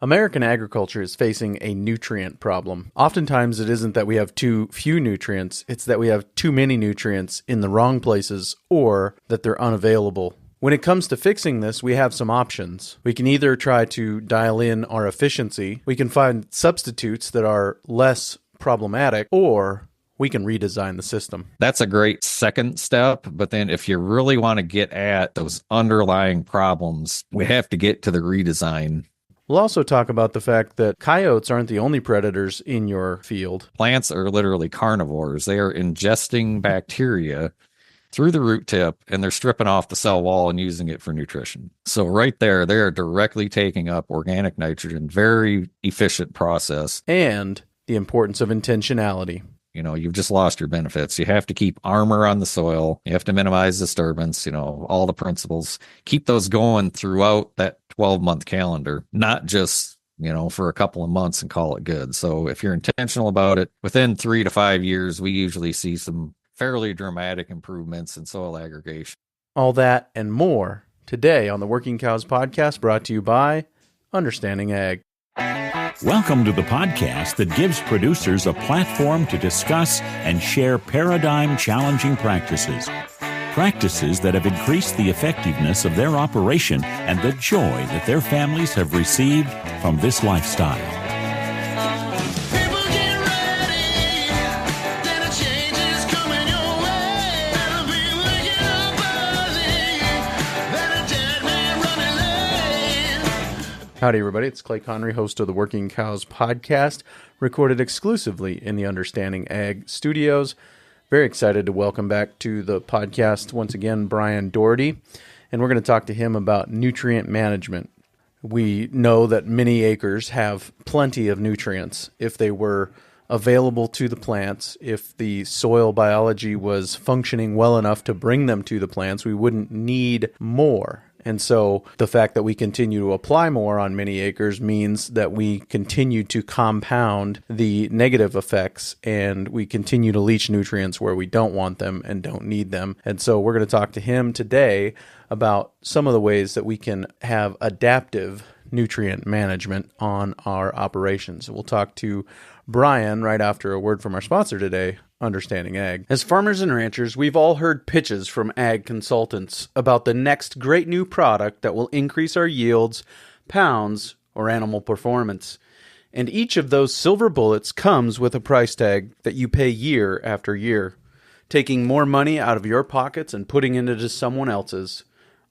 American agriculture is facing a nutrient problem. Oftentimes, it isn't that we have too few nutrients, it's that we have too many nutrients in the wrong places or that they're unavailable. When it comes to fixing this, we have some options. We can either try to dial in our efficiency, we can find substitutes that are less problematic, or we can redesign the system. That's a great second step. But then if you really want to get at those underlying problems, we have to get to the redesign. We'll also talk about the fact that coyotes aren't the only predators in your field. Plants are literally carnivores. They are ingesting bacteria through the root tip, and they're stripping off the cell wall and using it for nutrition. So right there, they are directly taking up organic nitrogen, very efficient process. And the importance of intentionality. You know, you've just lost your benefits. You have to keep armor on the soil. You have to minimize disturbance, all the principles. Keep those going throughout that 12-month calendar, not just, for a couple of months and call it good. So if you're intentional about it, within 3 to 5 years, we usually see some fairly dramatic improvements in soil aggregation. All that and more today on the Working Cows Podcast, brought to you by Understanding Ag. Welcome to the podcast that gives producers a platform to discuss and share paradigm-challenging practices. Practices that have increased the effectiveness of their operation and the joy that their families have received from this lifestyle. Howdy, everybody. It's Clay Connery, host of the Working Cows Podcast, recorded exclusively in the Understanding Ag studios. Very excited to welcome back to the podcast, once again, Brian Dougherty, and we're going to talk to him about nutrient management. We know that many acres have plenty of nutrients. If they were available to the plants, if the soil biology was functioning well enough to bring them to the plants, we wouldn't need more. And so the fact that we continue to apply more on many acres means that we continue to compound the negative effects and we continue to leach nutrients where we don't want them and don't need them. And so we're going to talk to him today about some of the ways that we can have adaptive nutrient management on our operations. We'll talk to Brian right after a word from our sponsor today, Understanding Ag. As farmers and ranchers, we've all heard pitches from ag consultants about the next great new product that will increase our yields, pounds, or animal performance. And each of those silver bullets comes with a price tag that you pay year after year, taking more money out of your pockets and putting it into someone else's.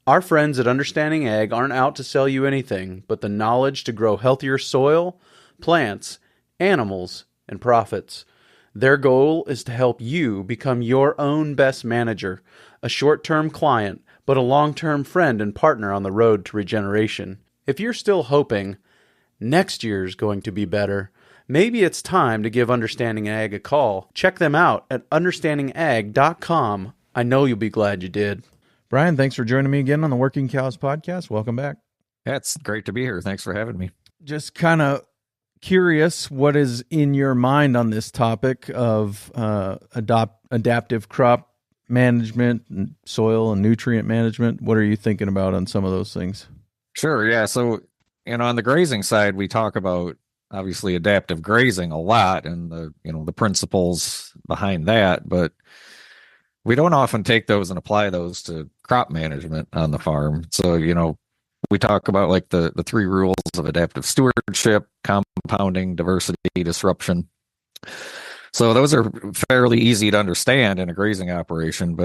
Our friends at Understanding Ag aren't out to sell you anything but the knowledge to grow healthier soil, plants, animals, and profits. Their goal is to help you become your own best manager, a short-term client, but a long-term friend and partner on the road to regeneration. If you're still hoping next year's going to be better, maybe it's time to give Understanding Ag a call. Check them out at understandingag.com. I know you'll be glad you did. Brian, thanks for joining me again on the Working Cows Podcast. Welcome back. Yeah, it's great to be here. Thanks for having me. Just kind of curious, what is in your mind on this topic of adaptive crop management and soil and nutrient management? What are you thinking about on some of those things? Sure. Yeah. So, on the grazing side, we talk about obviously adaptive grazing a lot and the principles behind that, but we don't often take those and apply those to crop management on the farm. So, we talk about like the 3 rules of adaptive stewardship, compounding, diversity, disruption. So those are fairly easy to understand in a grazing operation.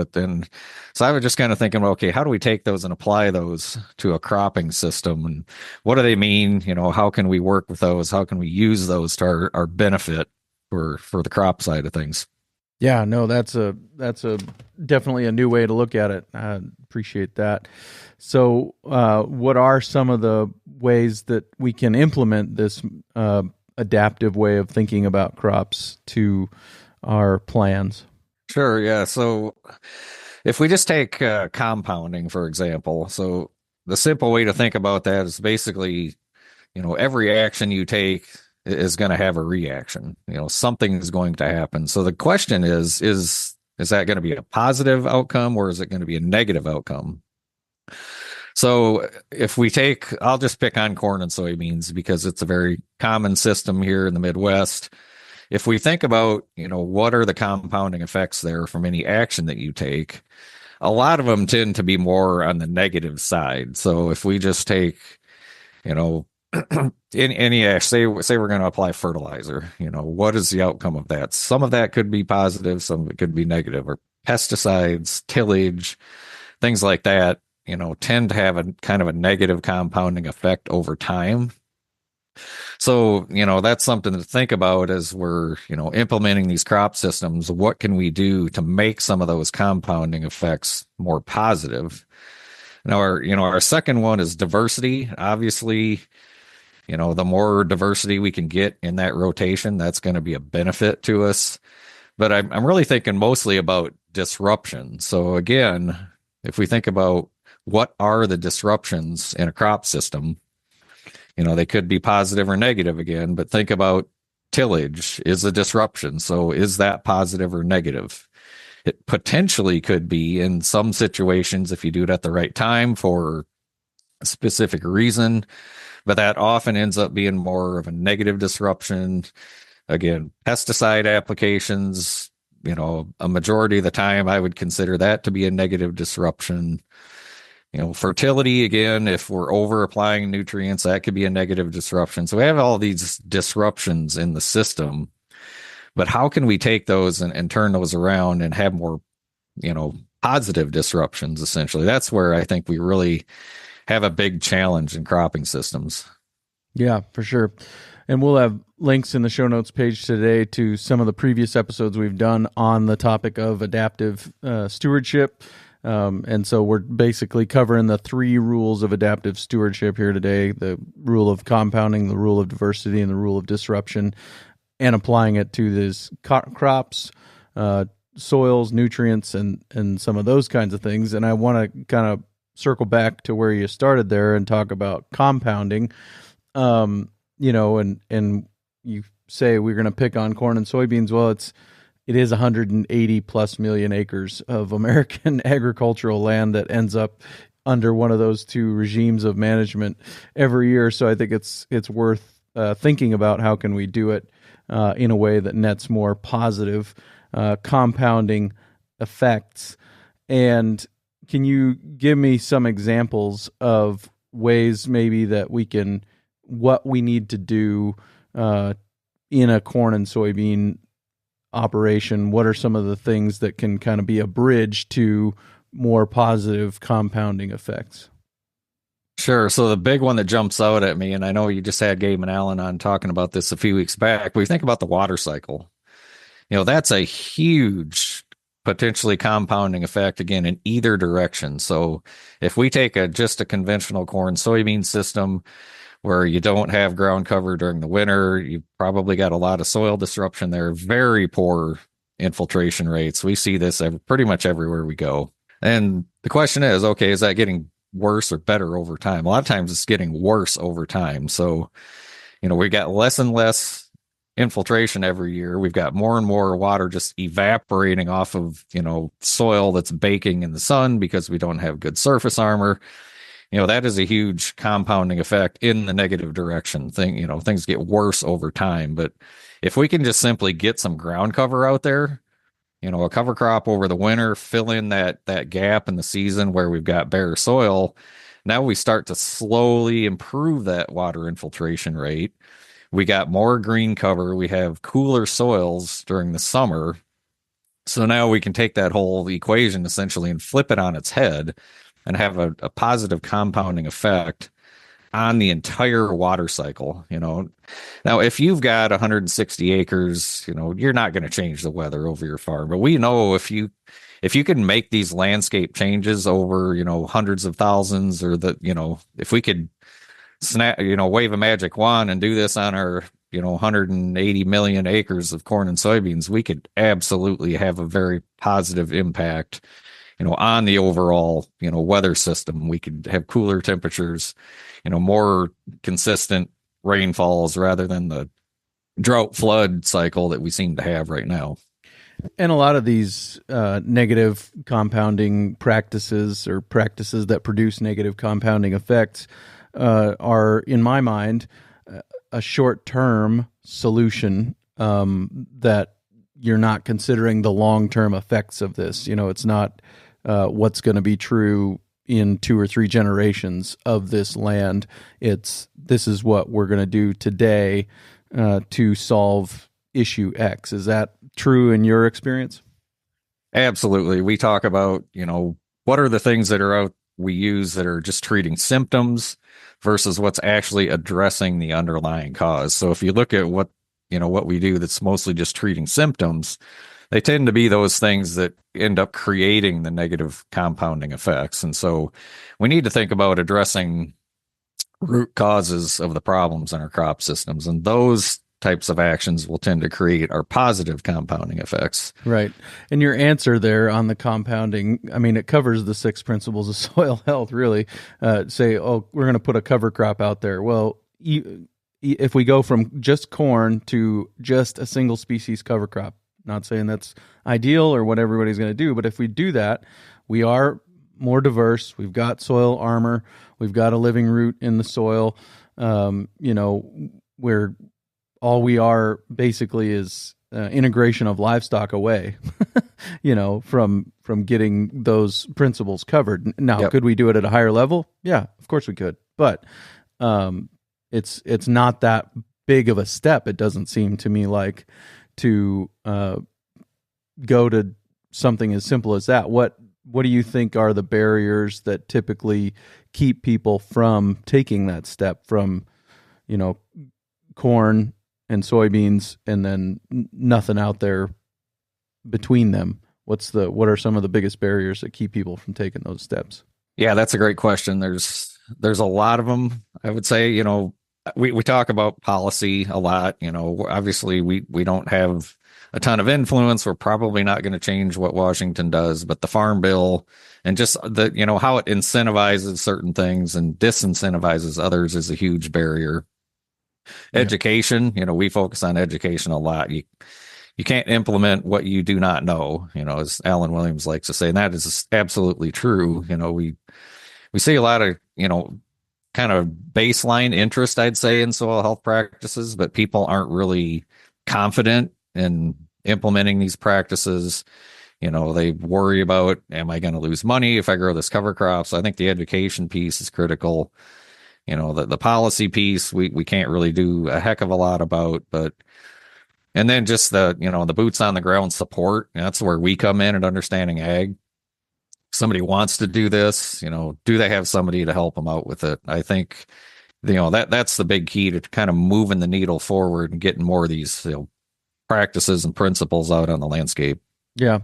So I was just kind of thinking, well, okay, how do we take those and apply those to a cropping system? And what do they mean? How can we work with those? How can we use those to our benefit for the crop side of things? Yeah, no, that's a definitely a new way to look at it. I appreciate that. So, what are some of the ways that we can implement this adaptive way of thinking about crops to our plans? Sure, yeah. So, if we just take compounding, for example, so the simple way to think about that is basically, every action you take is going to have a reaction. Something is going to happen. So the question is that going to be a positive outcome or is it going to be a negative outcome? So if we take, I'll just pick on corn and soybeans because it's a very common system here in the Midwest. If we think about, what are the compounding effects there from any action that you take, a lot of them tend to be more on the negative side. So if we just take, in any action, say we're going to apply fertilizer, what is the outcome of that? Some of that could be positive, some of it could be negative, or pesticides, tillage, things like that, tend to have a kind of a negative compounding effect over time. So, that's something to think about as we're, implementing these crop systems. What can we do to make some of those compounding effects more positive? Now, our second one is diversity. Obviously, the more diversity we can get in that rotation, that's going to be a benefit to us. But I'm really thinking mostly about disruption. So again, if we think about what are the disruptions in a crop system, they could be positive or negative again, but think about tillage is a disruption. So is that positive or negative? It potentially could be in some situations if you do it at the right time for a specific reason, but that often ends up being more of a negative disruption. Again, pesticide applications, a majority of the time I would consider that to be a negative disruption. Fertility, again, if we're over applying nutrients, that could be a negative disruption. So we have all these disruptions in the system, but how can we take those and turn those around and have more, positive disruptions, essentially? That's where I think we really have a big challenge in cropping systems. Yeah, for sure. And we'll have links in the show notes page today to some of the previous episodes we've done on the topic of adaptive stewardship. And so we're basically covering the 3 rules of adaptive stewardship here today: the rule of compounding, the rule of diversity, and the rule of disruption, and applying it to these crops, soils, nutrients, and some of those kinds of things. And I want to kind of circle back to where you started there and talk about compounding. And you say we're going to pick on corn and soybeans. Well, it is 180 plus million acres of American agricultural land that ends up under one of those 2 regimes of management every year. So I think it's worth thinking about how can we do it in a way that nets more positive compounding effects. And can you give me some examples of ways maybe that what we need to do in a corn and soybean operation? What are some of the things that can kind of be a bridge to more positive compounding effects? Sure. So the big one that jumps out at me, and I know you just had Gabe and Alan on talking about this a few weeks back, we think about the water cycle. That's a huge potentially compounding effect, again, in either direction. So if we take just a conventional corn soybean system where you don't have ground cover during the winter, you probably got a lot of soil disruption there, very poor infiltration rates. We see this pretty much everywhere we go. And the question is, okay, is that getting worse or better over time? A lot of times it's getting worse over time. So, we got less and less infiltration every year. We've got more and more water just evaporating off of, soil that's baking in the sun because we don't have good surface armor. That is a huge compounding effect in the negative direction. Things get worse over time. But if we can just simply get some ground cover out there, a cover crop over the winter, fill in that gap in the season where we've got bare soil, now we start to slowly improve that water infiltration rate. We got more green cover. We have cooler soils during the summer. So now we can take that whole equation essentially and flip it on its head and have a positive compounding effect on the entire water cycle. Now if you've got 160 acres, you're not going to change the weather over your farm, but we know if you can make these landscape changes over, hundreds of thousands, or if we could wave a magic wand and do this on our, 180 million acres of corn and soybeans, we could absolutely have a very positive impact on the overall, weather system. We could have cooler temperatures, more consistent rainfalls rather than the drought flood cycle that we seem to have right now. And a lot of these negative compounding practices or practices that produce negative compounding effects are, in my mind, a short-term solution that you're not considering the long-term effects of this. It's not what's going to be true in 2 or 3 generations of this land. This is what we're going to do today to solve issue X. Is that true in your experience? Absolutely. We talk about, what are the things that are out we use that are just treating symptoms versus what's actually addressing the underlying cause. So if you look at what we do that's mostly just treating symptoms, they tend to be those things that end up creating the negative compounding effects. And so we need to think about addressing root causes of the problems in our crop systems. And those types of actions will tend to create our positive compounding effects. Right. And your answer there on the compounding, it covers the 6 principles of soil health, really. We're going to put a cover crop out there. Well, if we go from just corn to just a single species cover crop, not saying that's ideal or what everybody's going to do, but if we do that, we are more diverse. We've got soil armor. We've got a living root in the soil. Where all we are basically is integration of livestock away, from getting those principles covered. Now, Could we do it at a higher level? Yeah, of course we could. But it's not that big of a step. It doesn't seem to me like to go to something as simple as that. What do you think are the barriers that typically keep people from taking that step from, corn and soybeans and then nothing out there between them? What are some of the biggest barriers that keep people from taking those steps? Yeah, that's a great question. There's a lot of them. I would say, we talk about policy a lot. Obviously we don't have a ton of influence. We're probably not going to change what Washington does, but the Farm Bill and just the, how it incentivizes certain things and disincentivizes others is a huge barrier. Yeah. Education, we focus on education a lot. You can't implement what you do not know, as Alan Williams likes to say, and that is absolutely true. We see a lot of, kind of baseline interest, I'd say, in soil health practices, but people aren't really confident in implementing these practices. They worry about, am I going to lose money if I grow this cover crop? So I think the education piece is critical. The policy piece, we can't really do a heck of a lot about, and then just the boots on the ground support. That's where we come in at Understanding Ag. Somebody wants to do this, do they have somebody to help them out with it? I think, that's the big key to kind of moving the needle forward and getting more of these, practices and principles out on the landscape. Yeah.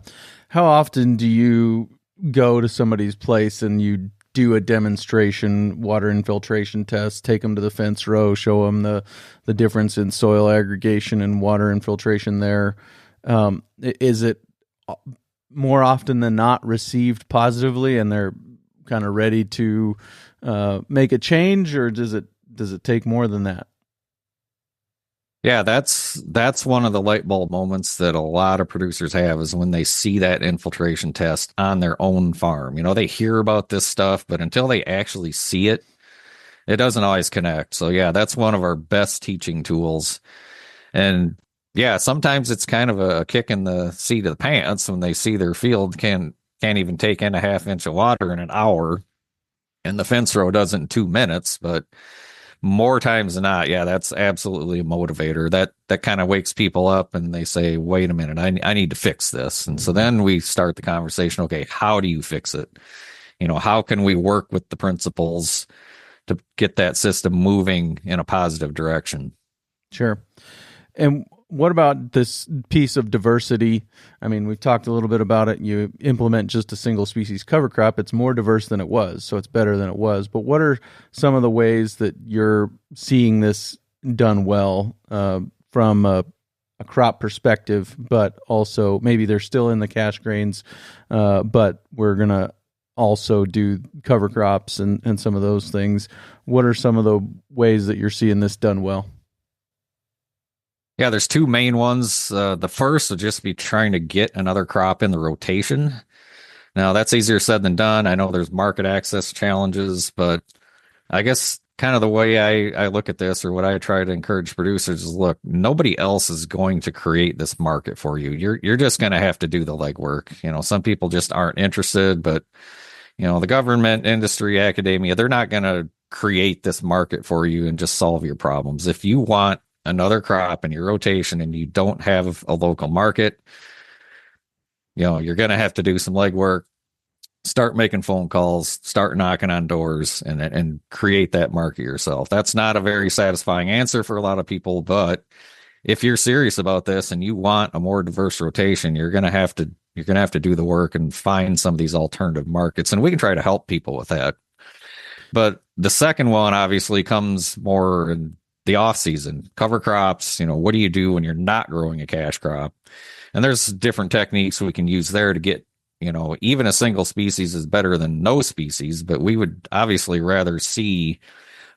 How often do you go to somebody's place and you do a demonstration water infiltration test, take them to the fence row, show them the difference in soil aggregation and water infiltration there? Is it more often than not received positively and they're kind of ready to make a change, or does it take more than that? Yeah, that's one of the light bulb moments that a lot of producers have, is when they see that infiltration test on their own farm. They hear about this stuff, but until they actually see it, it doesn't always connect. So yeah, that's one of our best teaching tools. And yeah, sometimes it's kind of a kick in the seat of the pants when they see their field can't even take in a half inch of water in an hour, and the fence row does it in 2 minutes. But more times than not, yeah, that's absolutely a motivator. That kind of wakes people up and they say, wait a minute, I need to fix this. And so then we start the conversation. Okay, how do you fix it? How can we work with the principles to get that system moving in a positive direction? Sure. And what about this piece of diversity? We've talked a little bit about it. You implement just a single species cover crop. It's more diverse than it was, so it's better than it was. But what are some of the ways that you're seeing this done well from a crop perspective, but also maybe they're still in the cash grains, but we're going to also do cover crops and some of those things. What are some of the ways that you're seeing this done well? Yeah, there's two main ones. The first would just be trying to get another crop in the rotation. Now, that's easier said than done. I know there's market access challenges, but I guess kind of the way I look at this, or what I try to encourage producers, is look, nobody else is going to create this market for you. You're just going to have to do the legwork. Some people just aren't interested, but the government, industry, academia, they're not going to create this market for you and just solve your problems. If you want another crop in your rotation and you don't have a local market, you're going to have to do some legwork, start making phone calls, start knocking on doors, and create that market yourself. That's not a very satisfying answer for a lot of people, but if you're serious about this and you want a more diverse rotation, you're going to have to do the work and find some of these alternative markets, and we can try to help people with that. But the second one obviously comes more in the off season. Cover crops, what do you do when you're not growing a cash crop? And there's different techniques we can use there to get, even a single species is better than no species, but we would obviously rather see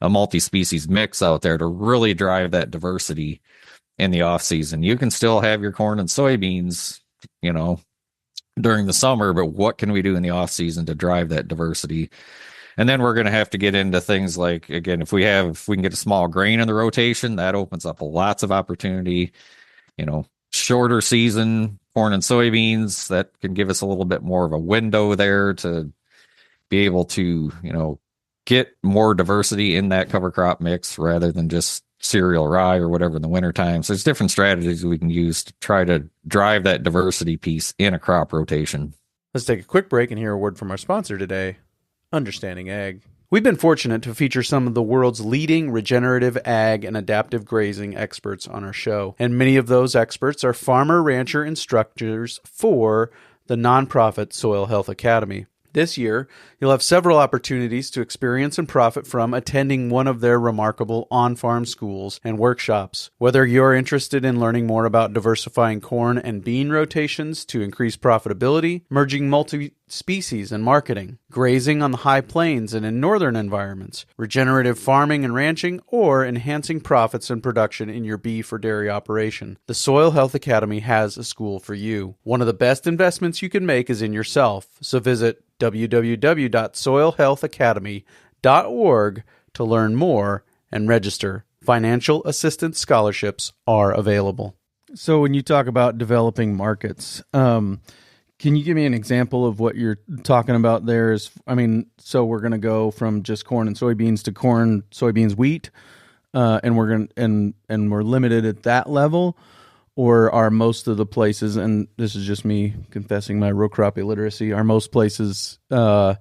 a multi-species mix out there to really drive that diversity in the off season. You can still have your corn and soybeans, during the summer, but what can we do in the off season to drive that diversity? And then we're going to have to get into things like, again, if we can get a small grain in the rotation, that opens up lots of opportunity. Shorter season corn and soybeans, that can give us a little bit more of a window there to be able to, get more diversity in that cover crop mix rather than just cereal rye or whatever in the wintertime. So there's different strategies we can use to try to drive that diversity piece in a crop rotation. Let's take a quick break and hear a word from our sponsor today, Understanding Ag. We've been fortunate to feature some of the world's leading regenerative ag and adaptive grazing experts on our show, and many of those experts are farmer rancher instructors for the nonprofit Soil Health Academy. This year, you'll have several opportunities to experience and profit from attending one of their remarkable on-farm schools and workshops. Whether you're interested in learning more about diversifying corn and bean rotations to increase profitability, merging multi-species and marketing, grazing on the high plains and in northern environments, regenerative farming and ranching, or enhancing profits and production in your beef or dairy operation, the Soil Health Academy has a school for you. One of the best investments you can make is in yourself, so visit www.soilhealthacademy.org to learn more and register. Financial assistance scholarships are available. So when you talk about developing markets, can you give me an example of what you're talking about there? So we're going to go from just corn and soybeans to corn, soybeans, wheat, and we're limited at that level. Or are most of the places, and this is just me confessing my row crop illiteracy, are most places where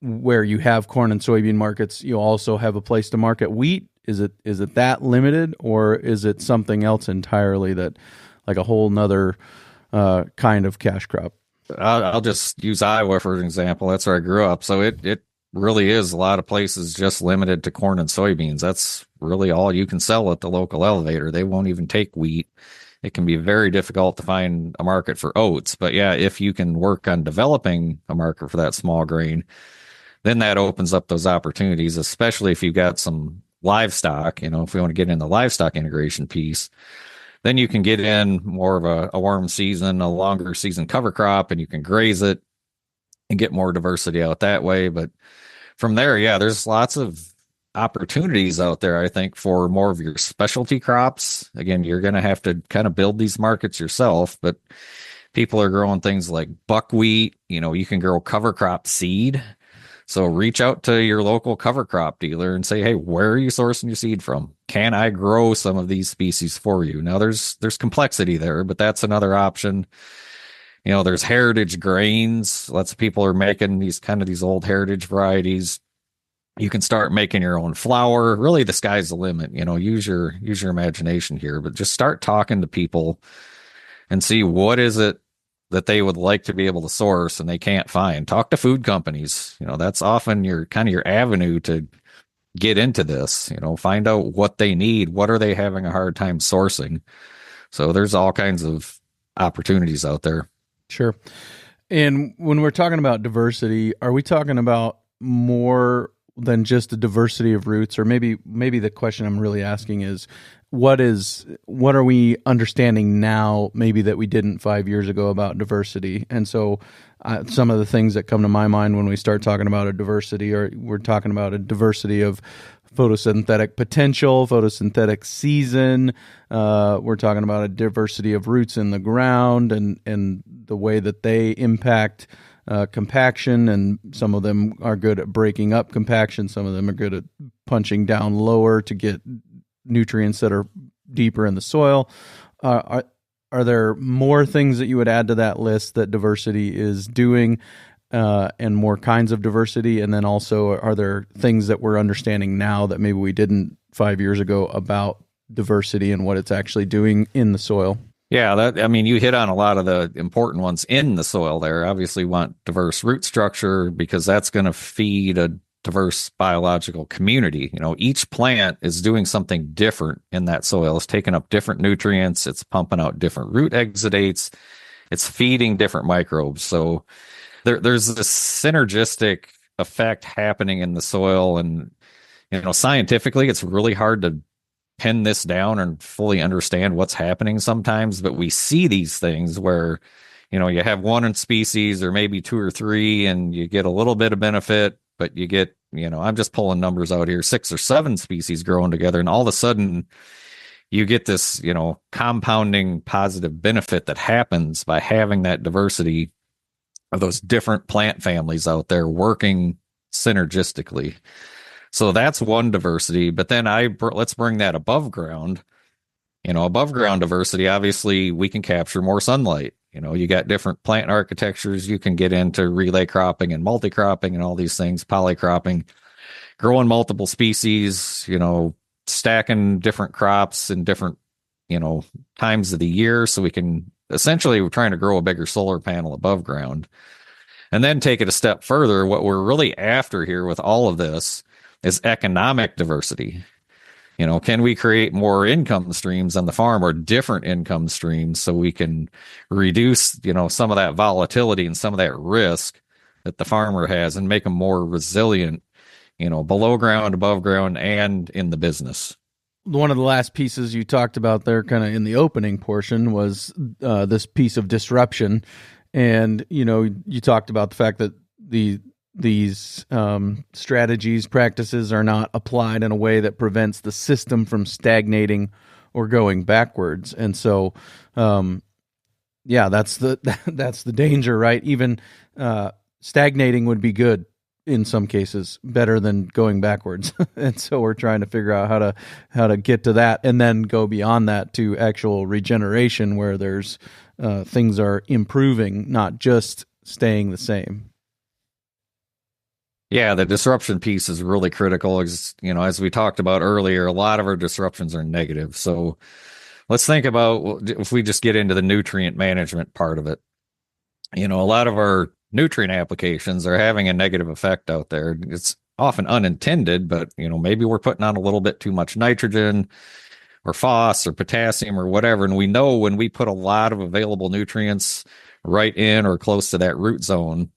you have corn and soybean markets, you also have a place to market wheat? Is it that limited, or is it something else entirely, that like a whole nother kind of cash crop? I'll just use Iowa for an example. That's where I grew up. So it really is a lot of places just limited to corn and soybeans. That's really all you can sell at the local elevator. They won't even take wheat. It can be very difficult to find a market for oats. But yeah, if you can work on developing a market for that small grain, then that opens up those opportunities, especially if you've got some livestock. If we want to get in the livestock integration piece, then you can get in more of a warm season, a longer season cover crop, and you can graze it and get more diversity out that way. But from there, yeah, there's lots of opportunities out there, I think, for more of your specialty crops. Again, you're going to have to kind of build these markets yourself, but people are growing things like buckwheat. You can grow cover crop seed. So reach out to your local cover crop dealer and say, hey, where are you sourcing your seed from? Can I grow some of these species for you? Now there's complexity there, but that's another option. There's heritage grains. Lots of people are making these old heritage varieties. You can start making your own flour. Really, the sky's the limit. Use your imagination here, but just start talking to people and see what is it that they would like to be able to source and they can't find. Talk to food companies. That's often your avenue to get into this. Find out what they need. What are they having a hard time sourcing? So there's all kinds of opportunities out there. Sure. And when we're talking about diversity, are we talking about more than just a diversity of roots? Or maybe the question I'm really asking is, what are we understanding now maybe that we didn't 5 years ago about diversity? And so some of the things that come to my mind when we start talking about a diversity, or we're talking about a diversity of photosynthetic potential, photosynthetic season. We're talking about a diversity of roots in the ground and the way that they impact compaction, and some of them are good at breaking up compaction. Some of them are good at punching down lower to get nutrients that are deeper in the soil. Are there more things that you would add to that list that diversity is doing, and more kinds of diversity? And then also, are there things that we're understanding now that maybe we didn't 5 years ago about diversity and what it's actually doing in the soil? Yeah, you hit on a lot of the important ones in the soil there. Obviously, we want diverse root structure because that's going to feed a diverse biological community. Each plant is doing something different in that soil. It's taking up different nutrients. It's pumping out different root exudates. It's feeding different microbes. So there's this synergistic effect happening in the soil. And, scientifically, it's really hard to pin this down and fully understand what's happening sometimes, but we see these things where, you have one species or maybe two or three and you get a little bit of benefit, but you get, I'm just pulling numbers out here, 6 or 7 species growing together. And all of a sudden you get this, compounding positive benefit that happens by having that diversity of those different plant families out there working synergistically. So that's one diversity. But then let's bring that above ground. Above ground diversity, obviously we can capture more sunlight. You got different plant architectures. You can get into relay cropping and multi-cropping and all these things, polycropping, growing multiple species, stacking different crops in different, times of the year. So we can essentially, we're trying to grow a bigger solar panel above ground. And then take it a step further. What we're really after here with all of this is economic diversity. Can we create more income streams on the farm, or different income streams, so we can reduce, some of that volatility and some of that risk that the farmer has, and make them more resilient, below ground, above ground, and in the business. One of the last pieces you talked about there kind of in the opening portion was this piece of disruption. And, you talked about the fact that these strategies, practices are not applied in a way that prevents the system from stagnating or going backwards. And so, that's the danger, right? Even stagnating would be good in some cases, better than going backwards. And so we're trying to figure out how to get to that, and then go beyond that to actual regeneration, where there's things are improving, not just staying the same. Yeah, the disruption piece is really critical. As we talked about earlier, a lot of our disruptions are negative. So let's think about, if we just get into the nutrient management part of it. A lot of our nutrient applications are having a negative effect out there. It's often unintended, but maybe we're putting on a little bit too much nitrogen or phos or potassium or whatever. And we know when we put a lot of available nutrients right in or close to that root zone,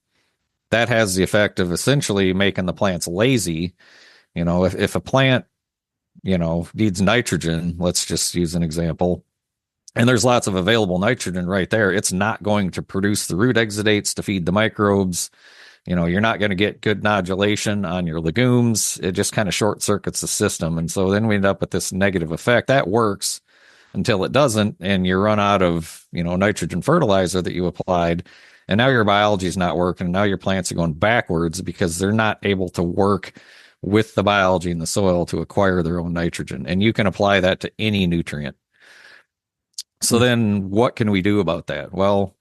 that has the effect of essentially making the plants lazy. If a plant, needs nitrogen, let's just use an example, and there's lots of available nitrogen right there, it's not going to produce the root exudates to feed the microbes. You're not going to get good nodulation on your legumes. It just kind of short circuits the system. And so then we end up with this negative effect that works until it doesn't, and you run out of, nitrogen fertilizer that you applied. And now your biology is not working. Now your plants are going backwards because they're not able to work with the biology in the soil to acquire their own nitrogen. And you can apply that to any nutrient. So then what can we do about that? Well,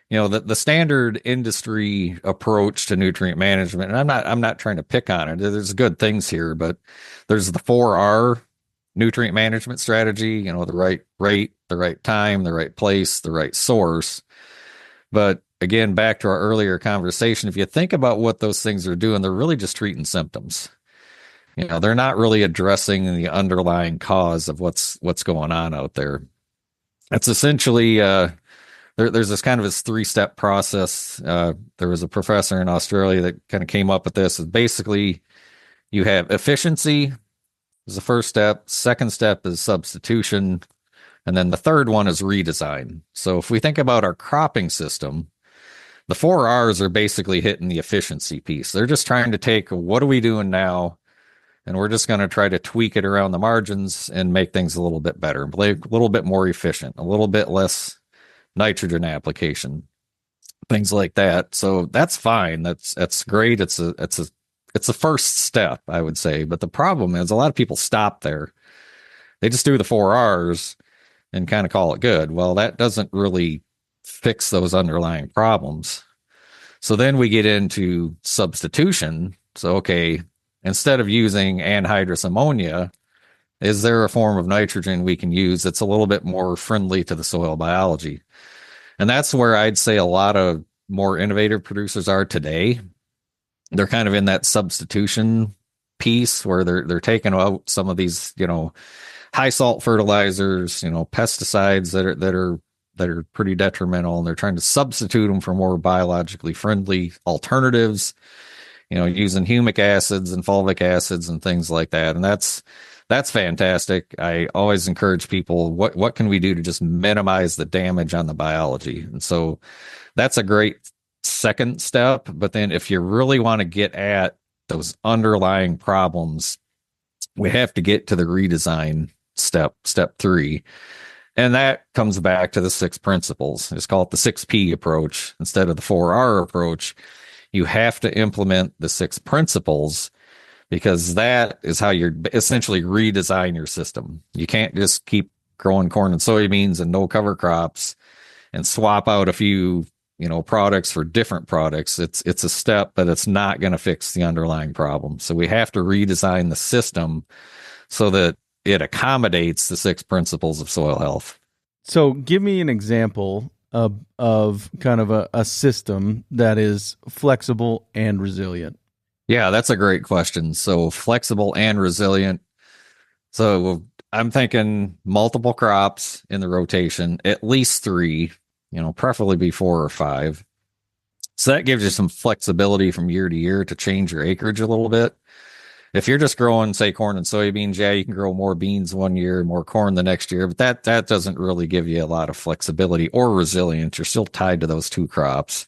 the standard industry approach to nutrient management, and I'm not trying to pick on it. There's good things here, but there's the 4R nutrient management strategy, the right rate, the right time, the right place, the right source. But again, back to our earlier conversation, if you think about what those things are doing, they're really just treating symptoms. They're not really addressing the underlying cause of what's going on out there. It's essentially, there's this kind of this 3-step process. There was a professor in Australia that kind of came up with this. Basically, You have efficiency is the first step. Second step is substitution. And then the third one is redesign. So if we think about our cropping system, the 4 R's are basically hitting the efficiency piece. They're just trying to take what are we doing now, and we're just going to try to tweak it around the margins and make things a little bit better, a little bit more efficient, a little bit less nitrogen application, things like that. So that's fine. That's great. It's a first step, I would say. But the problem is a lot of people stop there. They just do the 4 R's and kind of call it good. Well, that doesn't really fix those underlying problems. So then we get into substitution. So, okay, instead of using anhydrous ammonia, is there a form of nitrogen we can use that's a little bit more friendly to the soil biology? And that's where I'd say a lot of more innovative producers are today. They're kind of in that substitution piece where they're taking out some of these, high salt fertilizers, pesticides that are pretty detrimental, and they're trying to substitute them for more biologically friendly alternatives, using humic acids and fulvic acids and things like that. And that's fantastic. I always encourage people, what can we do to just minimize the damage on the biology? And so that's a great second step. But then if you really want to get at those underlying problems, we have to get to the redesign step 3. And that comes back to the 6 principles. It's called the 6P approach instead of the 4R approach. You have to implement the 6 principles, because that is how you're essentially redesign your system. You can't just keep growing corn and soybeans and no cover crops and swap out a few, products for different products. It's a step, but it's not going to fix the underlying problem. So we have to redesign the system so that it accommodates the 6 principles of soil health. So give me an example of kind of a system that is flexible and resilient. Yeah, that's a great question. So flexible and resilient. So I'm thinking multiple crops in the rotation, at least 3, preferably be 4 or 5. So that gives you some flexibility from year to year to change your acreage a little bit. If you're just growing, say, corn and soybeans, yeah, you can grow more beans one year, more corn the next year, but that doesn't really give you a lot of flexibility or resilience. You're still tied to those 2 crops.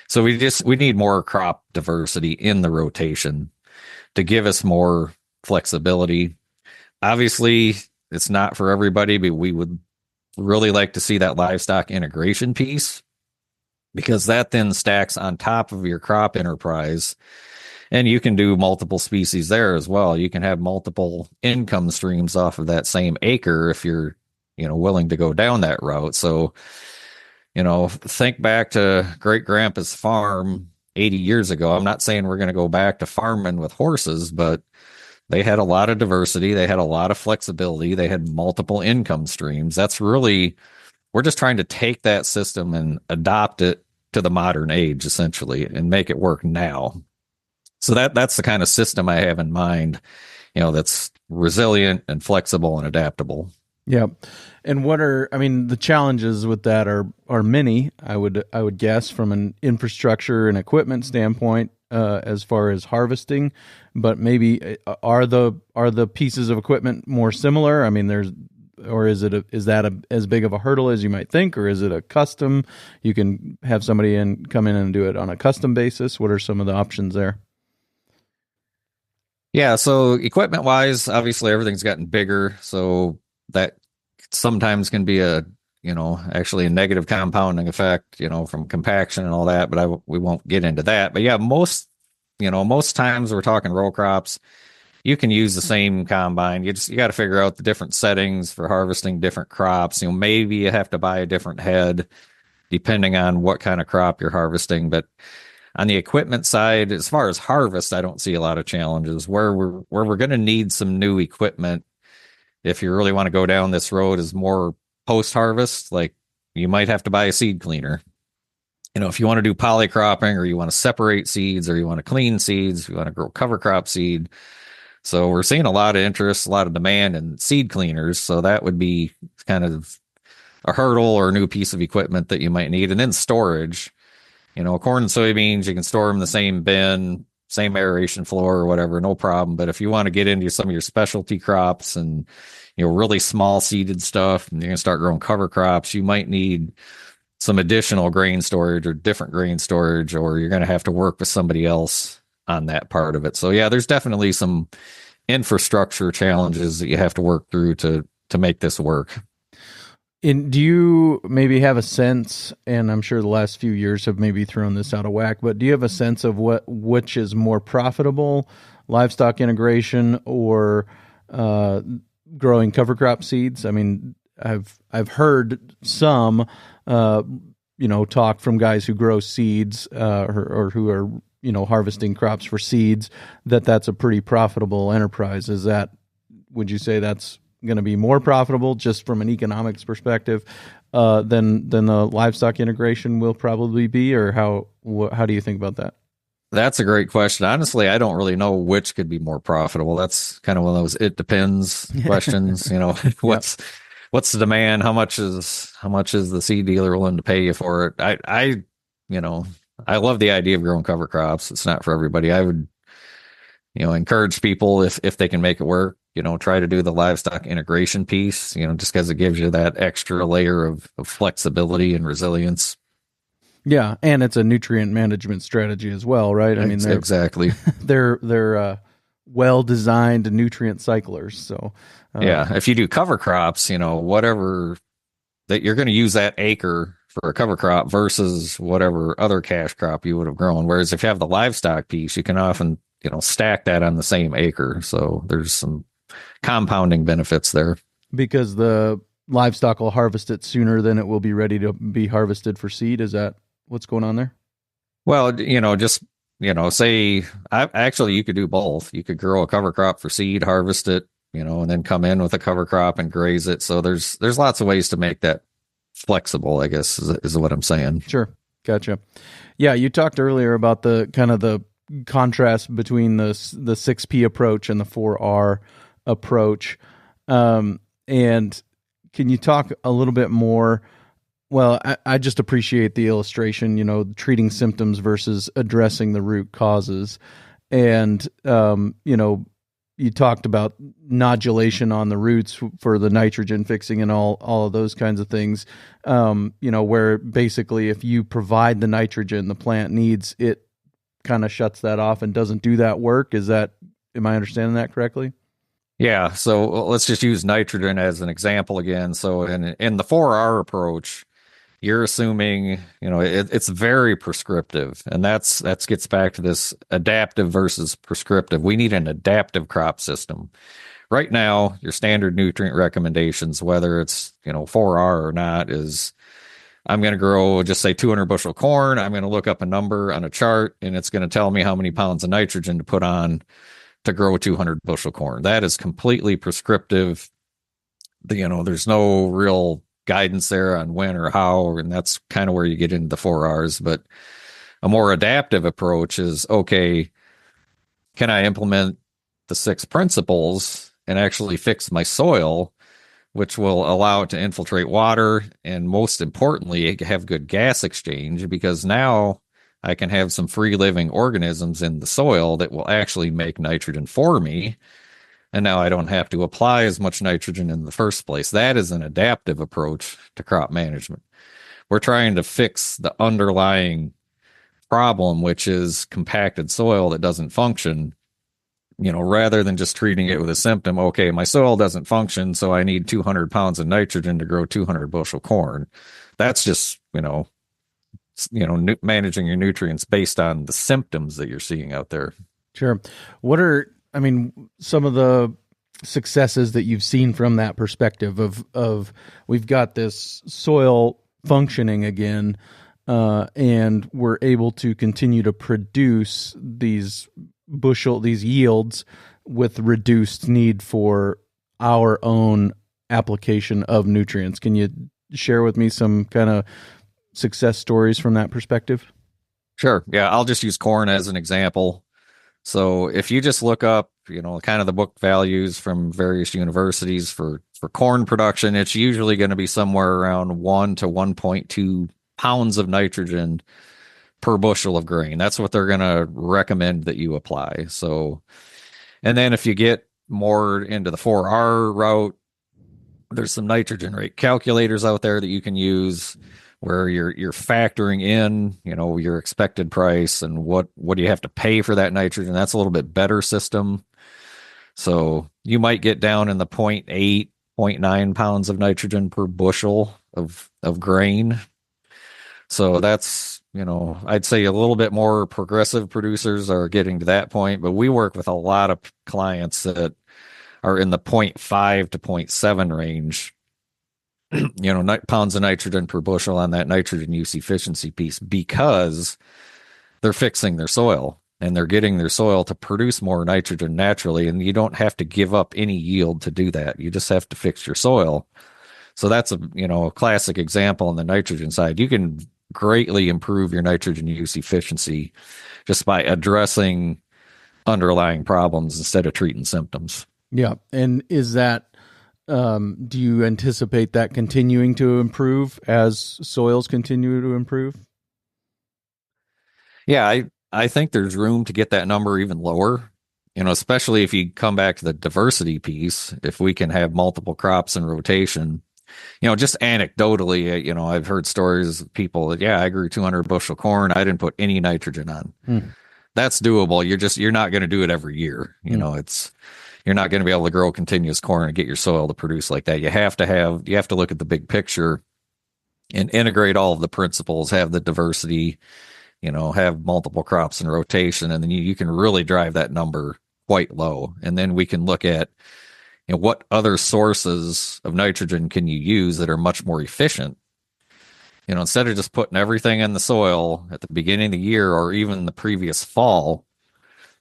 So we need more crop diversity in the rotation to give us more flexibility. Obviously, it's not for everybody, but we would really like to see that livestock integration piece, because that then stacks on top of your crop enterprise. And you can do multiple species there as well. You can have multiple income streams off of that same acre if you're, willing to go down that route. So, think back to great grandpa's farm 80 years ago. I'm not saying we're going to go back to farming with horses, but they had a lot of diversity. They had a lot of flexibility. They had multiple income streams. That's really, we're just trying to take that system and adopt it to the modern age, essentially, and make it work now. So that's the kind of system I have in mind, that's resilient and flexible and adaptable. Yeah. And the challenges with that are many, I would guess, from an infrastructure and equipment standpoint, as far as harvesting, but maybe are the pieces of equipment more similar? I mean, is that as big of a hurdle as you might think, or is it a custom? You can have somebody come in and do it on a custom basis. What are some of the options there? Yeah, so equipment wise, obviously everything's gotten bigger, so that sometimes can be actually a negative compounding effect, from compaction and all that, but we won't get into that. But yeah, most times we're talking row crops, you can use the same combine. You got to figure out the different settings for harvesting different crops. Maybe you have to buy a different head depending on what kind of crop you're harvesting, but on the equipment side, as far as harvest, I don't see a lot of challenges. Where we're going to need some new equipment, if you really want to go down this road, is more post-harvest. Like, you might have to buy a seed cleaner. If you want to do polycropping, or you want to separate seeds, or you want to clean seeds, if you want to grow cover crop seed. So we're seeing a lot of interest, a lot of demand in seed cleaners. So that would be kind of a hurdle or a new piece of equipment that you might need. And then storage. Corn and soybeans, you can store them in the same bin. same aeration floor or whatever, no problem. But if you want to get into some of your specialty crops and, really small seeded stuff, and you're going to start growing cover crops, you might need some additional grain storage or different grain storage, or you're going to have to work with somebody else on that part of it. So yeah, there's definitely some infrastructure challenges that you have to work through to make this work. And do you maybe have a sense, and I'm sure the last few years have maybe thrown this out of whack, but do you have a sense of which is more profitable, livestock integration or growing cover crop seeds? I mean, I've heard some talk from guys who grow seeds or who are harvesting crops for seeds that's a pretty profitable enterprise. Would you say that's going to be more profitable just from an economics perspective than the livestock integration will probably be, or how do you think about that? That's a great question. Honestly, I don't really know which could be more profitable. That's kind of one of those it depends questions. What's the demand? How much is the seed dealer willing to pay you for it? I love the idea of growing cover crops. It's not for everybody. I would encourage people if they can make it work, try to do the livestock integration piece, just because it gives you that extra layer of flexibility and resilience. Yeah, and it's a nutrient management strategy as well, right? I mean, exactly. They're well-designed nutrient cyclers. So yeah, if you do cover crops, whatever that you're going to use that acre for a cover crop versus whatever other cash crop you would have grown. Whereas if you have the livestock piece, you can often stack that on the same acre. So there's some compounding benefits there. Because the livestock will harvest it sooner than it will be ready to be harvested for seed. Is that what's going on there? Well, say actually you could do both. You could grow a cover crop for seed, harvest it, and then come in with a cover crop and graze it. So there's lots of ways to make that flexible, I guess is what I'm saying. Sure. Gotcha. Yeah. You talked earlier about the kind of the contrast between the 6P approach and the 4R approach. And can you talk a little bit more? Well, I just appreciate the illustration, treating symptoms versus addressing the root causes. And, you talked about nodulation on the roots for the nitrogen fixing and all of those kinds of things, where basically if you provide the nitrogen the plant needs, it kind of shuts that off and doesn't do that work. Am I understanding that correctly? Yeah. So let's just use nitrogen as an example again. So in the 4R approach, you're assuming, it's very prescriptive, and that's gets back to this adaptive versus prescriptive. We need an adaptive crop system. Right now, your standard nutrient recommendations, whether it's, 4R or not, is I'm going to grow, just say 200 bushel corn. I'm going to look up a number on a chart, and it's going to tell me how many pounds of nitrogen to put on to grow 200 bushel corn. That is completely prescriptive. There's no real guidance there on when or how, and that's kind of where you get into the 4Rs. But a more adaptive approach is, okay, can I implement the 6 principles and actually fix my soil, which will allow it to infiltrate water, and most importantly, have good gas exchange, because now I can have some free living organisms in the soil that will actually make nitrogen for me. And now I don't have to apply as much nitrogen in the first place. That is an adaptive approach to crop management. We're trying to fix the underlying problem, which is compacted soil that doesn't function, rather than just treating it with a symptom. Okay, my soil doesn't function, so I need 200 pounds of nitrogen to grow 200 bushel corn. That's just, managing your nutrients based on the symptoms that you're seeing out there. Sure. What are some of the successes that you've seen from that perspective of we've got this soil functioning again, and we're able to continue to produce these yields with reduced need for our own application of nutrients? Can you share with me some kind of success stories from that perspective? Sure. Yeah. I'll just use corn as an example. So if you just look up, kind of the book values from various universities for corn production, it's usually going to be somewhere around 1 to 1.2 pounds of nitrogen per bushel of grain. That's what they're going to recommend that you apply. So, and then if you get more into the 4R route, there's some nitrogen rate calculators out there that you can use where you're factoring in, your expected price and what do you have to pay for that nitrogen. That's a little bit better system. So you might get down in the 0.8, 0.9 pounds of nitrogen per bushel of grain. So that's, I'd say a little bit more progressive producers are getting to that point, but we work with a lot of clients that are in the 0.5 to 0.7 range, pounds of nitrogen per bushel on that nitrogen use efficiency piece, because they're fixing their soil and they're getting their soil to produce more nitrogen naturally. And you don't have to give up any yield to do that. You just have to fix your soil. So that's a classic example on the nitrogen side. You can greatly improve your nitrogen use efficiency just by addressing underlying problems instead of treating symptoms. Yeah. And is that, do you anticipate that continuing to improve as soils continue to improve? Yeah, I think there's room to get that number even lower, especially if you come back to the diversity piece. If we can have multiple crops in rotation, just anecdotally, I've heard stories of people that, I grew 200 bushel corn. I didn't put any nitrogen on. That's doable. You're not going to do it every year. You're not going to be able to grow continuous corn and get your soil to produce like that. You have to look at the big picture and integrate all of the principles, have the diversity, have multiple crops in rotation, and then you can really drive that number quite low. And then we can look at, what other sources of nitrogen can you use that are much more efficient? Instead of just putting everything in the soil at the beginning of the year or even the previous fall,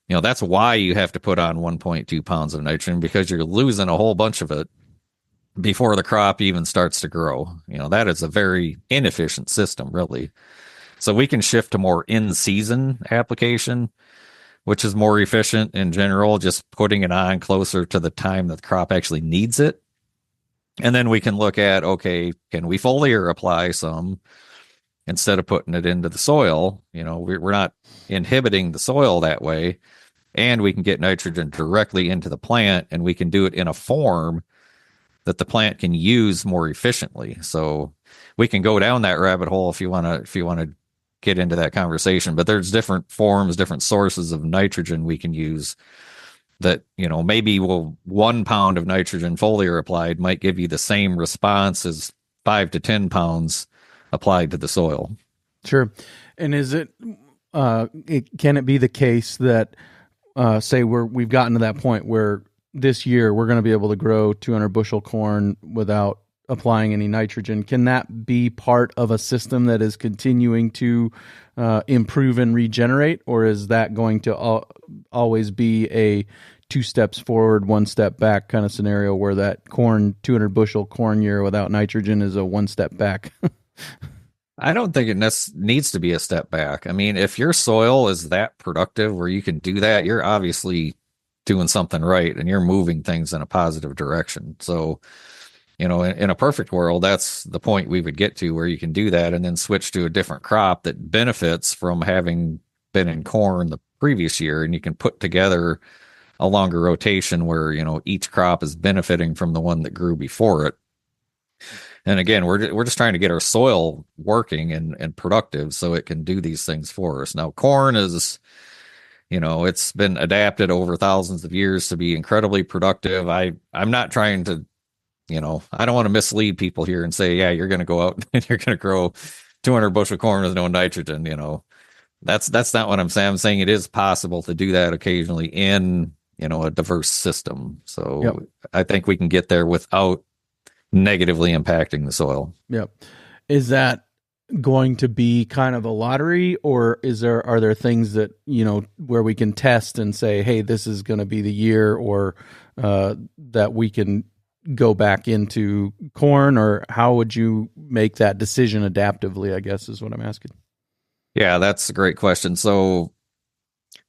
that's why you have to put on 1.2 pounds of nitrogen, because you're losing a whole bunch of it before the crop even starts to grow. That is a very inefficient system, really. So we can shift to more in-season application, which is more efficient in general, just putting it on closer to the time that the crop actually needs it. And then we can look at, okay, can we foliar apply some instead of putting it into the soil? We're not inhibiting the soil that way. And we can get nitrogen directly into the plant, and we can do it in a form that the plant can use more efficiently. So we can go down that rabbit hole if you want to get into that conversation, but there's different forms, different sources of nitrogen we can use that, maybe 1 pound of nitrogen foliar applied might give you the same response as 5 to 10 pounds applied to the soil. Sure. And is can it be the case that, say we've gotten to that point where this year we're going to be able to grow 200 bushel corn without applying any nitrogen? Can that be part of a system that is continuing to improve and regenerate, or is that going to always be a 2 steps forward, 1 step back kind of scenario where that 200 bushel corn year without nitrogen is a 1 step back? I don't think it needs to be a step back. I mean, if your soil is that productive where you can do that, you're obviously doing something right and you're moving things in a positive direction. So, in a perfect world, that's the point we would get to, where you can do that and then switch to a different crop that benefits from having been in corn the previous year. And you can put together a longer rotation where, each crop is benefiting from the one that grew before it. And again, we're just trying to get our soil working and productive so it can do these things for us. Now, corn is, it's been adapted over thousands of years to be incredibly productive. I'm not trying to, I don't want to mislead people here and say, yeah, you're going to go out and you're going to grow 200 bushel corn with no nitrogen. That's not what I'm saying. I'm saying it is possible to do that occasionally in, a diverse system. So yep. I think we can get there without negatively impacting the soil. Yep. Is that going to be kind of a lottery, or are there things that, where we can test and say, hey, this is going to be the year, or that we can go back into corn, or how would you make that decision adaptively, I guess is what I'm asking. Yeah, that's a great question. So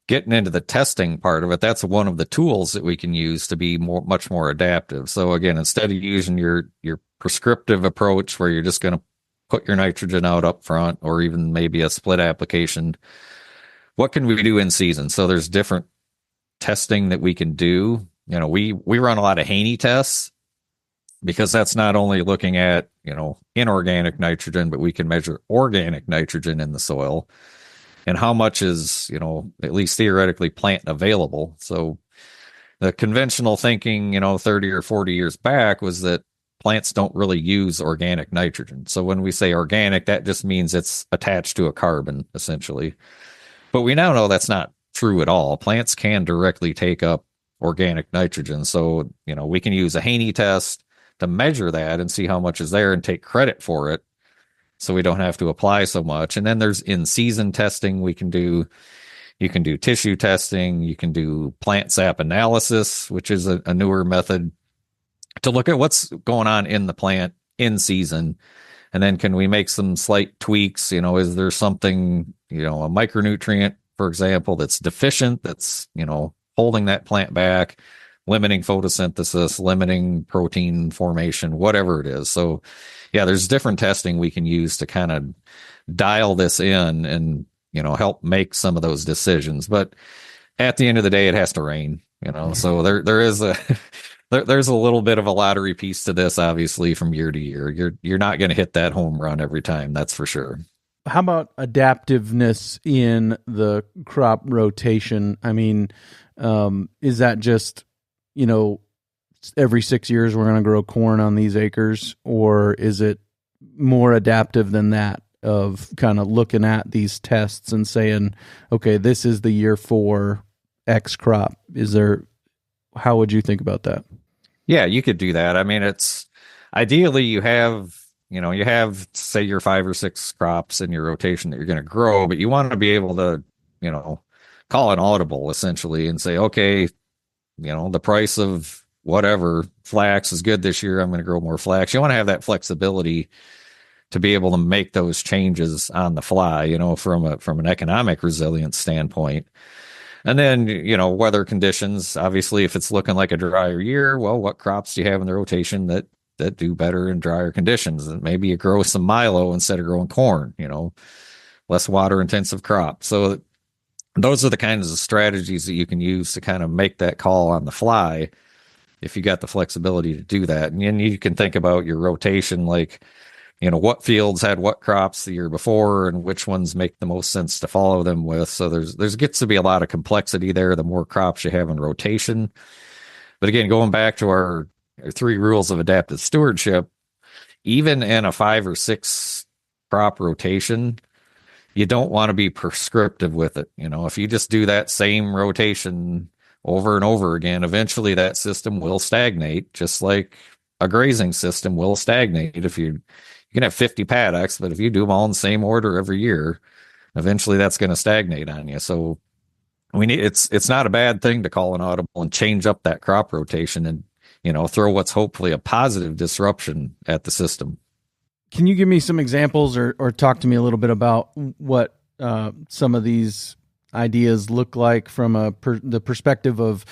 getting into the testing part of it, that's one of the tools that we can use to be much more adaptive. So again, instead of using your prescriptive approach where you're just going to put your nitrogen out up front, or even maybe a split application. What can we do in season? So there's different testing that we can do. We run a lot of Haney tests, because that's not only looking at, inorganic nitrogen, but we can measure organic nitrogen in the soil and how much is, at least theoretically plant available. So the conventional thinking, 30 or 40 years back was that plants don't really use organic nitrogen. So when we say organic, that just means it's attached to a carbon, essentially. But we now know that's not true at all. Plants can directly take up organic nitrogen. So, we can use a Haney test to measure that and see how much is there and take credit for it, so we don't have to apply so much. And then there's in-season testing we can do. You can do tissue testing. You can do plant sap analysis, which is a newer method to look at what's going on in the plant in season. And then can we make some slight tweaks? Is there something, a micronutrient, for example, that's deficient, that's, holding that plant back, limiting photosynthesis, limiting protein formation, whatever it is. So yeah, there's different testing we can use to kind of dial this in and, help make some of those decisions. But at the end of the day, it has to rain, so there is there's a little bit of a lottery piece to this, obviously, from year to year. You're not going to hit that home run every time. That's for sure. How about adaptiveness in the crop rotation? I mean, is that just, every 6 years we're going to grow corn on these acres, or is it more adaptive than that, of kind of looking at these tests and saying, okay, this is the year for X crop? How would you think about that? Yeah, you could do that. I mean, it's ideally you have, say your 5 or 6 crops in your rotation that you're going to grow, but you want to be able to, call an audible essentially and say, okay, the price of whatever flax is good this year, I'm going to grow more flax. You want to have that flexibility to be able to make those changes on the fly, from an economic resilience standpoint. And then, weather conditions, obviously, if it's looking like a drier year, well, what crops do you have in the rotation that do better in drier conditions? And maybe you grow some milo instead of growing corn, less water intensive crop. So those are the kinds of strategies that you can use to kind of make that call on the fly, if you got the flexibility to do that. And then you can think about your rotation, like, what fields had what crops the year before and which ones make the most sense to follow them with. So there's gets to be a lot of complexity there, the more crops you have in rotation. But again, going back to our 3 rules of adaptive stewardship, even in a 5 or 6 crop rotation, you don't want to be prescriptive with it. If you just do that same rotation over and over again, eventually that system will stagnate, just like a grazing system will stagnate. If you can have 50 paddocks, but if you do them all in the same order every year, eventually that's going to stagnate on you. So it's not a bad thing to call an audible and change up that crop rotation and, throw what's hopefully a positive disruption at the system. Can you give me some examples or talk to me a little bit about what some of these ideas look like from the perspective of,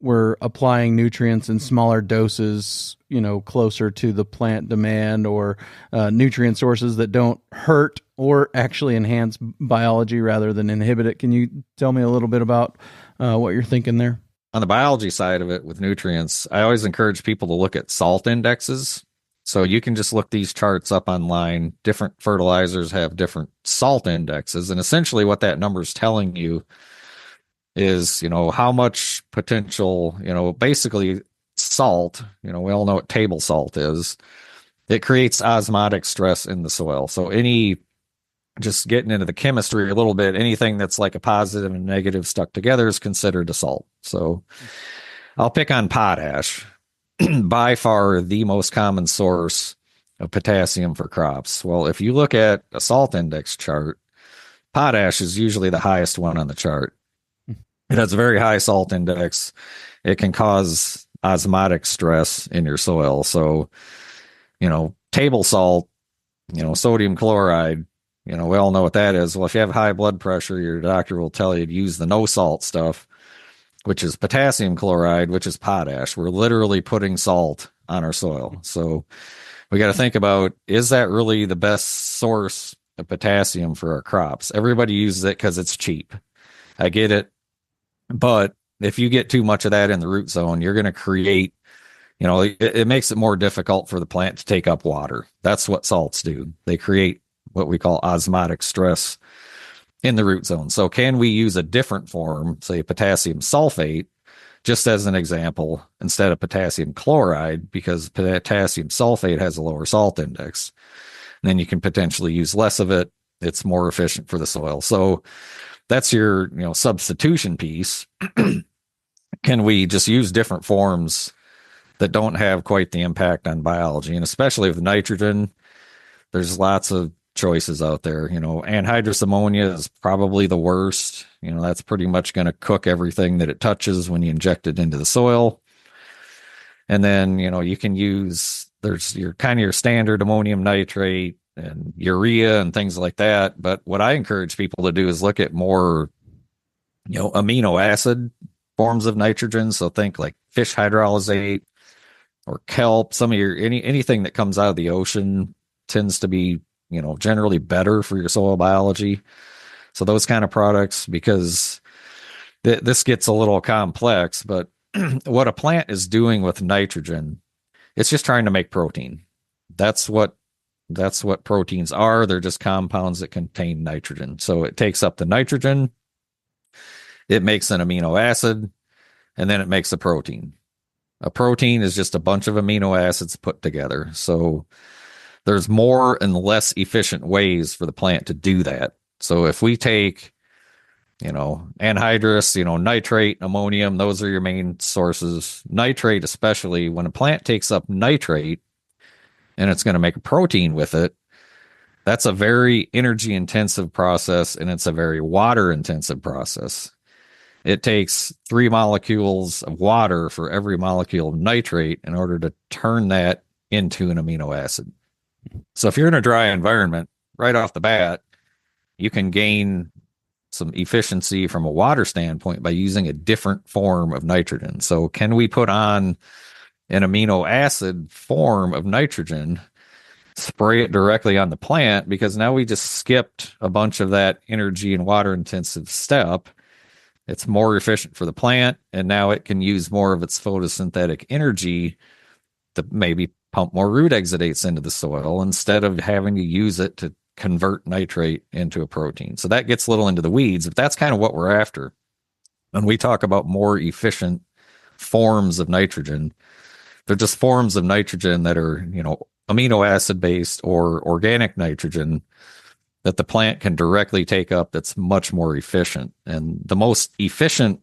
we're applying nutrients in smaller doses, closer to the plant demand, or nutrient sources that don't hurt or actually enhance biology rather than inhibit it? Can you tell me a little bit about what you're thinking there? On the biology side of it with nutrients, I always encourage people to look at salt indexes. So you can just look these charts up online. Different fertilizers have different salt indexes. And essentially what that number is telling you is, how much potential, basically salt, we all know what table salt is. It creates osmotic stress in the soil. So just getting into the chemistry a little bit, anything that's like a positive and negative stuck together is considered a salt. So I'll pick on potash. By far the most common source of potassium for crops. Well, if you look at a salt index chart, potash is usually the highest one on the chart. It has a very high salt index. It can cause osmotic stress in your soil. So, table salt, sodium chloride, we all know what that is. Well, if you have high blood pressure, your doctor will tell you to use the no salt stuff, which is potassium chloride, which is potash. We're literally putting salt on our soil. So we got to think about, is that really the best source of potassium for our crops? Everybody uses it because it's cheap. I get it. But if you get too much of that in the root zone, you're going to create, it makes it more difficult for the plant to take up water. That's what salts do. They create what we call osmotic stress in the root zone. So can we use a different form, say potassium sulfate, just as an example, instead of potassium chloride, because potassium sulfate has a lower salt index. And then you can potentially use less of it. It's more efficient for the soil. So that's your, substitution piece. Can we just use different forms that don't have quite the impact on biology? And especially with nitrogen, there's lots of choices out there. Anhydrous ammonia is probably the worst. That's pretty much going to cook everything that it touches when you inject it into the soil. And then, you can use, there's your standard ammonium nitrate and urea and things like that. But what I encourage people to do is look at more, amino acid forms of nitrogen. So think like fish hydrolysate or kelp. Some of your, anything that comes out of the ocean tends to be, generally better for your soil biology. So those kind of products, because this gets a little complex, but what a plant is doing with nitrogen, it's just trying to make protein. That's what proteins are. They're just compounds that contain nitrogen. So it takes up the nitrogen, it makes an amino acid, and then it makes a protein. A protein is just a bunch of amino acids put together. So there's more and less efficient ways for the plant to do that. So if we take, anhydrous, nitrate, ammonium, those are your main sources. Nitrate, especially when a plant takes up nitrate and it's going to make a protein with it, that's a very energy intensive process, and it's a very water intensive process. It takes 3 molecules of water for every molecule of nitrate in order to turn that into an amino acid. So if you're in a dry environment, right off the bat, you can gain some efficiency from a water standpoint by using a different form of nitrogen. So can we put on an amino acid form of nitrogen, spray it directly on the plant? Because now we just skipped a bunch of that energy and water intensive step. It's more efficient for the plant, and now it can use more of its photosynthetic energy to maybe pump more root exudates into the soil instead of having to use it to convert nitrate into a protein. So that gets a little into the weeds, but that's kind of what we're after. When we talk about more efficient forms of nitrogen, they're just forms of nitrogen that are, amino acid based or organic nitrogen that the plant can directly take up that's much more efficient. And the most efficient,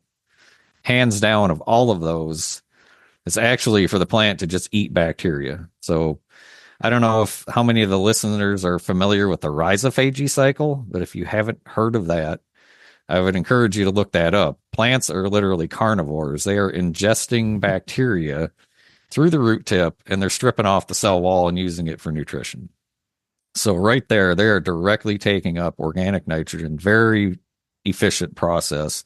hands down, of all of those is actually for the plant to just eat bacteria. So I don't know how many of the listeners are familiar with the rhizophagy cycle, but if you haven't heard of that, I would encourage you to look that up. Plants are literally carnivores. They are ingesting bacteria through the root tip, and they're stripping off the cell wall and using it for nutrition. So right there, they are directly taking up organic nitrogen, very efficient process.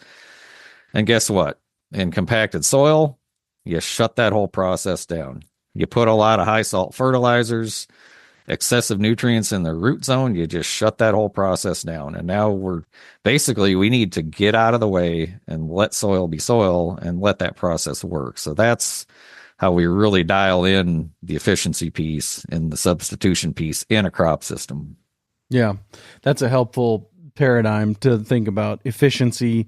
And guess what? In compacted soil, you shut that whole process down. You put a lot of high salt fertilizers, excessive nutrients in the root zone, you just shut that whole process down. And now we need to get out of the way and let soil be soil and let that process work. So that's how we really dial in the efficiency piece and the substitution piece in a crop system. Yeah, that's a helpful paradigm to think about: efficiency,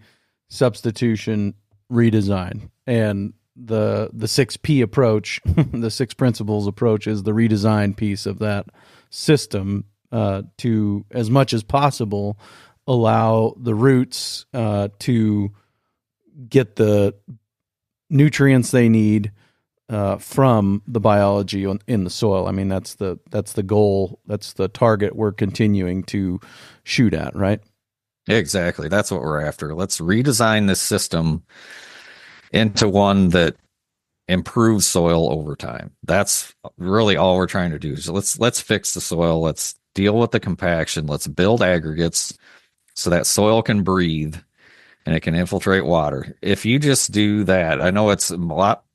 substitution, redesign. And the 6P approach, the 6 principles approach, is the redesign piece of that system, to, as much as possible, allow the roots to get the nutrients they need from the biology in the soil. I mean, that's the goal. That's the target we're continuing to shoot at, right? Exactly. That's what we're after. Let's redesign this system into one that improves soil over time. That's really all we're trying to do. So let's fix the soil. Let's deal with the compaction. Let's build aggregates so that soil can breathe and it can infiltrate water. If you just do that, I know it's a lot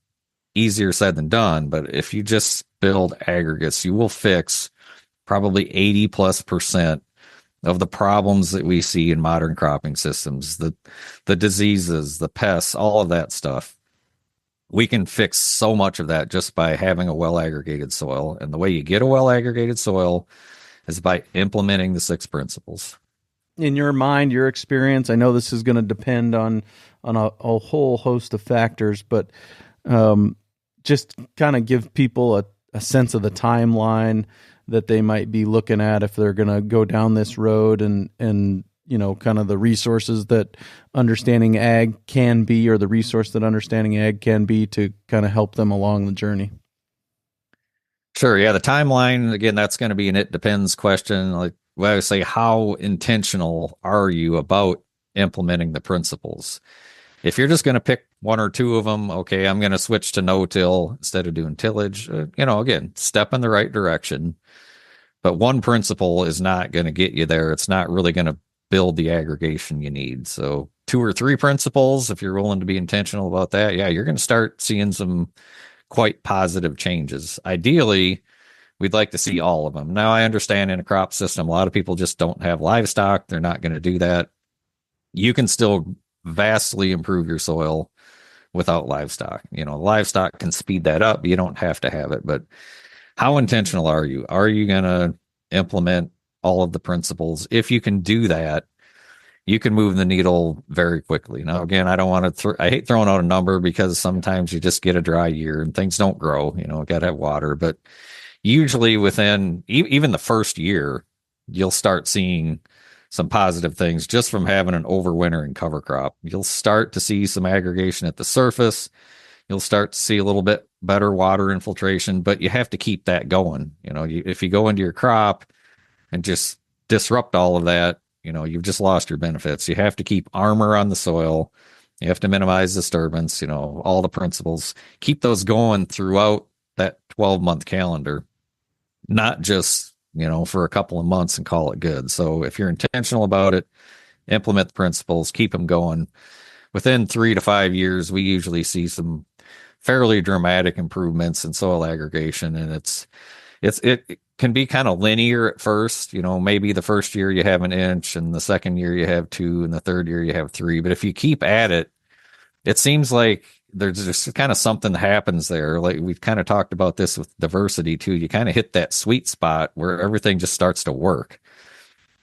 easier said than done, but if you just build aggregates, you will fix probably 80+% of the problems that we see in modern cropping systems, the diseases, the pests, all of that stuff. We can fix so much of that just by having a well aggregated soil. And the way you get a well aggregated soil is by implementing the 6 principles. In your mind, your experience, I know this is going to depend on a whole host of factors, but just kind of give people a sense of the timeline that they might be looking at if they're going to go down this road, and kind of the resources that Understanding Ag can be, or the resource that Understanding Ag can be to kind of help them along the journey. Sure. Yeah. The timeline, again, that's going to be an it depends question. Like, well, I would say, how intentional are you about implementing the principles? If you're just going to pick 1 or 2 of them, okay, I'm going to switch to no-till instead of doing tillage. Again, step in the right direction. But one principle is not going to get you there. It's not really going to build the aggregation you need. So 2 or 3 principles, if you're willing to be intentional about that, yeah, you're going to start seeing some quite positive changes. Ideally, we'd like to see all of them. Now, I understand in a crop system, a lot of people just don't have livestock. They're not going to do that. You can still vastly improve your soil without livestock. Livestock can speed that up. You don't have to have it, but how intentional are you? Are you going to implement all of the principles? If you can do that, you can move the needle very quickly. Now, again, I don't want to, I hate throwing out a number because sometimes you just get a dry year and things don't grow, got to have water, but usually within even the first year, you'll start seeing some positive things just from having an overwintering cover crop. You'll start to see some aggregation at the surface. You'll start to see a little bit better water infiltration, but you have to keep that going. If you go into your crop and just disrupt all of that, you've just lost your benefits. You have to keep armor on the soil. You have to minimize disturbance, all the principles. Keep those going throughout that 12-month calendar, not just, for a couple of months and call it good. So if you're intentional about it, implement the principles, keep them going. Within 3 to 5 years, we usually see some fairly dramatic improvements in soil aggregation. And it can be kind of linear at first. Maybe the first year you have 1 inch, and the second year you have 2, and the third year you have 3. But if you keep at it, it seems like there's just kind of something that happens there. Like we've kind of talked about this with diversity too. You kind of hit that sweet spot where everything just starts to work,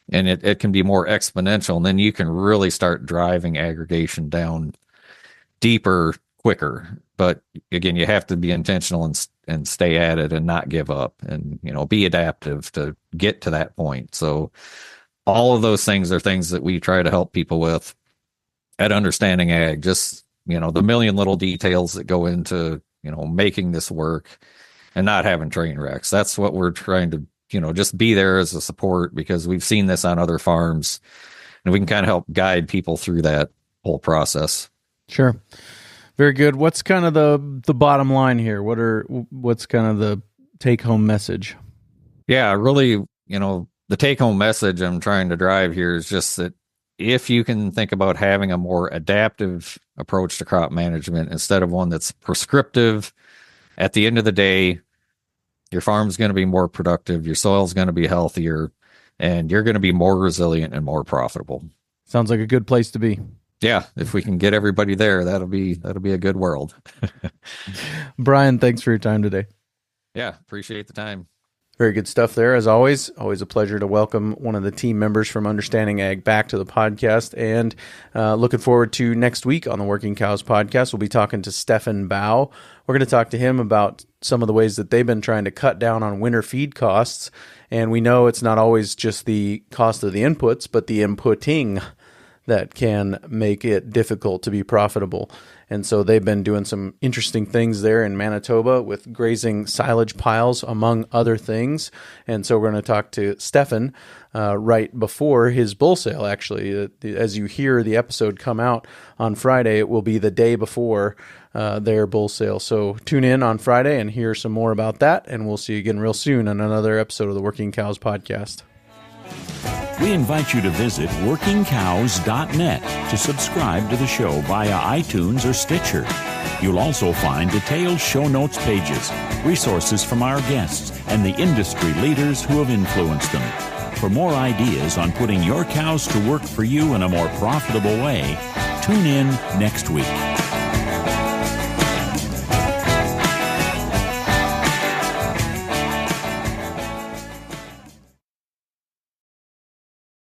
and it can be more exponential. And then you can really start driving aggregation down deeper, quicker. But again, you have to be intentional and stay at it and not give up, and, be adaptive to get to that point. So all of those things are things that we try to help people with at Understanding Ag. Just, the million little details that go into, making this work and not having train wrecks. That's what we're trying to, just be there as a support, because we've seen this on other farms, and we can kind of help guide people through that whole process. Sure. Very good. What's kind of the bottom line here? What's kind of the take home message? Yeah, really, the take home message I'm trying to drive here is just that if you can think about having a more adaptive approach to crop management instead of one that's prescriptive, at the end of the day, your farm's going to be more productive, your soil's going to be healthier, and you're going to be more resilient and more profitable. Sounds like a good place to be. Yeah, if we can get everybody there, that'll be a good world. Brian, thanks for your time today. Yeah, appreciate the time. Very good stuff there, as always. Always a pleasure to welcome one of the team members from Understanding Ag back to the podcast. And looking forward to next week on the Working Cows podcast. We'll be talking to Stefan Bow. We're going to talk to him about some of the ways that they've been trying to cut down on winter feed costs. And we know it's not always just the cost of the inputs, but the inputting that can make it difficult to be profitable. And so they've been doing some interesting things there in Manitoba with grazing silage piles, among other things. And so we're going to talk to Stefan right before his bull sale, actually. As you hear the episode come out on Friday, it will be the day before their bull sale. So tune in on Friday and hear some more about that. And we'll see you again real soon on another episode of the Working Cows podcast. We invite you to visit workingcows.net to subscribe to the show via iTunes or Stitcher. You'll also find detailed show notes pages, resources from our guests, and the industry leaders who have influenced them. For more ideas on putting your cows to work for you in a more profitable way, tune in next week.